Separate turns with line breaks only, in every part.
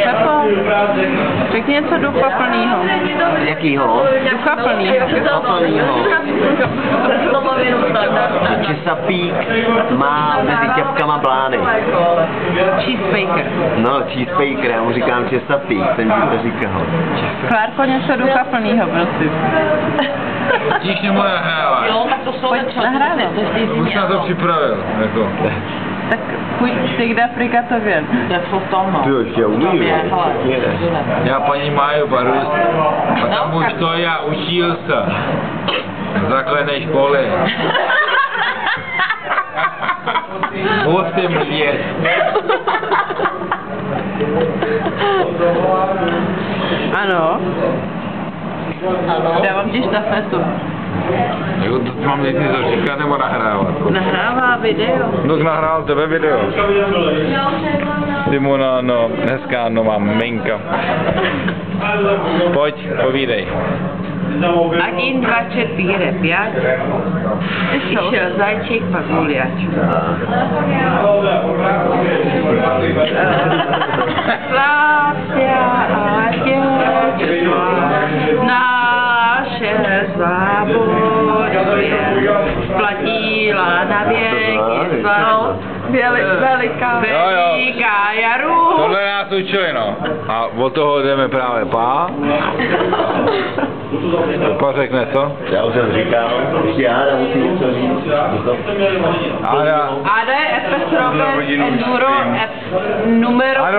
Pepo, řekni něco duchaplnýho.
Jakýho?
Duchaplnýho.
Chesapeake má mezi ťapkama blány.
Cheesebaker.
No, cheesebaker, já mu říkám Chesapeake, ten by to říkal.
Klárko, něco duchaplnýho, prosím.
Tíž nebo nahrávat?
Jo, tak to jsou
Nahrávám.
Už na to připravil, jako.
Tak pojď si k Afrikatověn.
Jak jsou tam, no.
Ty jo, ještě umí,
Já paní Máju Barus, a tam už to já učil se. Na základné škole. Musím vědět.
Ano. Dávám ti štafetu.
Jako to mám něco říkat nebo nahrávat?
Nahrává video.
No nahrál tebe video. Simona, no, hezká nová minka. Pojď, povídej.
Agin 2, 4, 5. Išel zajček, pak guliač. Slácia a děčka, naše závodově, platila na věky svou. Veliká jaru.
Tohle nás učili, no. A od toho jdeme právě pá. Pa řekne co?
Já už jsem říkal, ještě Áda musí něco říct.
Áda je FS Robert Enduro numero.
Ádo,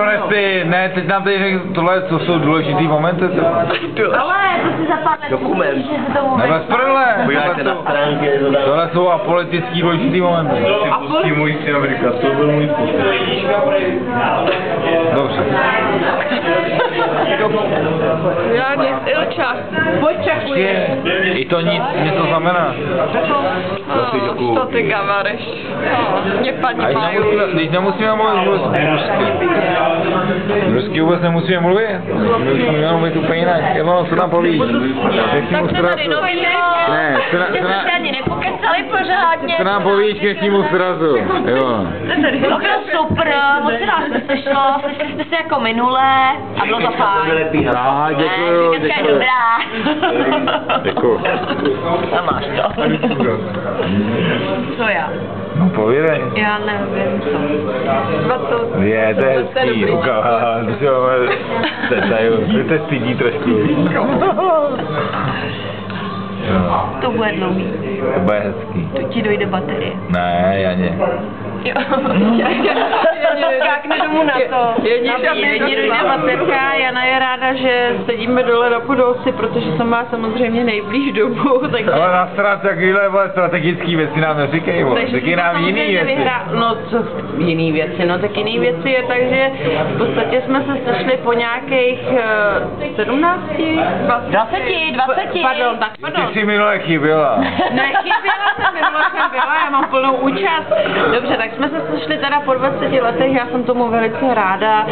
ne, teď nám tady řekl, tohle, co jsou důležitý momenty.
Ale to si zapadne.
Dokument.
Nebo z prdele.
Podívejte na stránky,
Tohle jsou apolitický důležitý momenty.
Pustí můj syn Amerika, to byl můj způsob.
Dobře.
Já nic, Ilča. Počekuji.
I to nic, něco znamená.
Co ty gavareš? Mě paní mají.
Když nemusíme mluvit rusky. Rusky vůbec nemusíme mluvit. Musíme mluvit úplně jinak. Jenom co nám povíš.
Tak jsme tady nový.
Ne,
Že jsme se ani nepokecali pořádně.
co nám povíš k dnešnímu srazu. Jo.
To bylo super, moc se nás nesešlo, sešli jsme se jako minule a bylo to fajn.
Aha, děkuju,
Dneska je dobrá.
Děkuju.
A máš to. Co já?
No povídej.
Já nevím co.
Je, to je hezký, to je stydí trošku.
To bude dlouhý.
To bude hezký.
To ti dojde baterie.
Ne, Janě.
Jo. Skákne domů na to.
Jedni dojde baterka, Jana je ráda, že sedíme dole na Podolci, protože jsem má samozřejmě nejblíž domů, takže...
Ale na takovýhle strategický věci nám neříkej, taky nám jiný věci.
No co jiný věci, no tak jiný věci je tak, že v podstatě jsme se sešli po nějakých 17,
20.
Pardon.
Ty jsi minule chyběla.
Nechyběla jsem, minule jsem byla, já mám plnou účast. Dobře, tak jsme se sešli teda po 20 letech, já jsem tomu velice ráda.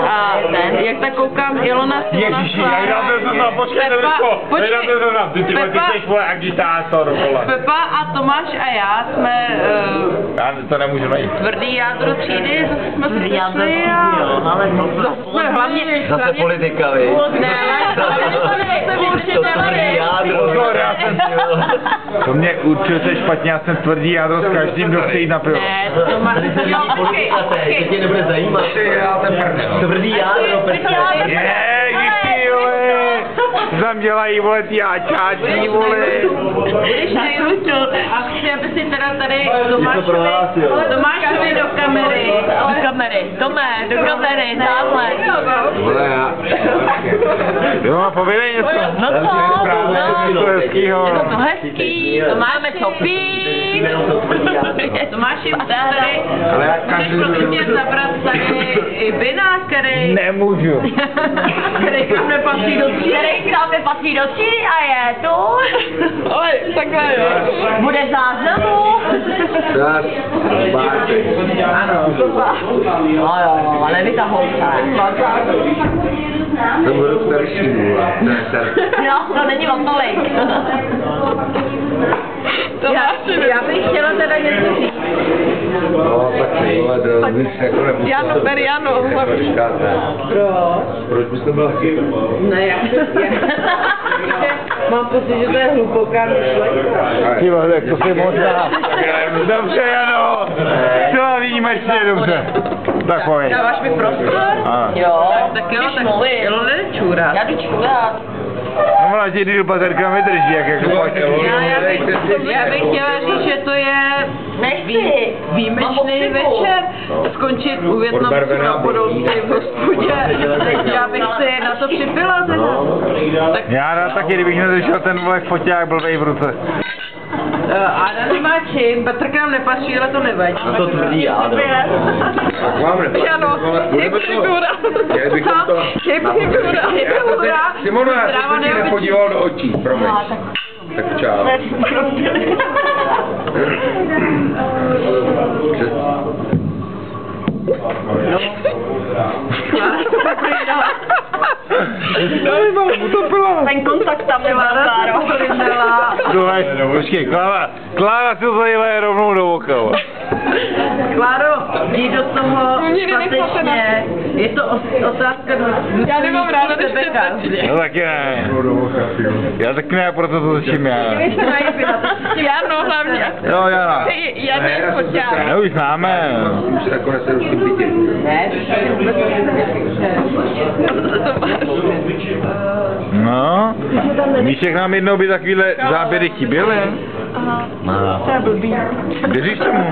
A jak tak koukám, Ilona,
Ježiši, já jdám to znám, počkej, ty jsi vole agitátor, vole.
Pepa a Tomáš a já jsme
Já to nemůžu najít.
tvrdý jádro třídy, zase jsme se sešli a zase jsme hlavně
politika, vy.
Ne,
Pozor, já jsem... To mě určujete špatně, já jsem tvrdý jádro s každým, kdo chce jít na pivo.
ne, Tomáš,
To tě nebude zajímat. Tvrdý jádro, prostě.
Tam dělají, vole, ty áčáčí, vole.
a chci, aby si teda tady Tomášovi do kamery, do kamery, tamhle.
Vole, já... Jo, povědej něco.
No co?
To je hezkýho.
Je to hezký, to máme co pít.
Tomáši, tady, chceš prostě zabrat tady i vina, který...
Nemůžu.
Který k nám nepatří do třídy.
Který k nám nepatří do třídy a je tu.
Ale takhle jo.
Bude záznamu.
Tak,
Ano.
No jo, ale vy ta holka.
to budu starší,
No, to není o tolik.
Já bych chtěla teda něco říct.
No, tak ty vole, bys jako nemusel.
Jano, ber Jano.
Proč bys to byla chyba?
Ne, jak mám pocit, že to je hluboká myšlenka.
Ty vole, tak to si možná. Dobře, Jano. Celá výjimečně, dobře. Takový.
Dáváš mi prostor?
Jo,
Tak jo,
když
tak
mluvím.
Jelo nečůrat.
Já jdu čurat.
No ona ti jdu baterka vydrží, jak jako pojď.
Já bych chtěla říct, že to je
Nechci.
výjimečný večer. Skončit u Vietnamců na Podolské v hospodě. Já bych si na to připila teda. Tak
Já rád taky, kdybych nedržel ten vole foťák blbej v ruce.
Áda nemá čím, Petr k nám nepatří, ale to nevadí.
Na to tvrdý jádo.
Tak vám nepatří.
Ano, je figura.
Měli bychom to...
Je figura.
Simonu, já jsem se ti nepodíval do očí, promiň. Tak čau.
Ten kontakt tam nemá, Kláro.
Počkej, Klára si to zajímavé rovnou do oka.
Kláro, jdi do toho statečně. Je to otázka do... Já nemám ráda, když se
No tak ne. Já taky ne, proto to začím já.
Jano hlavně.
Jo, Jana.
Jano je foťák.
No už známe.
Už se nakonec se ruším bytě.
Ne, to je vůbec
No, Míšek nám jednou by takovýhle záběry chyběly.
Má.
Věříš tomu?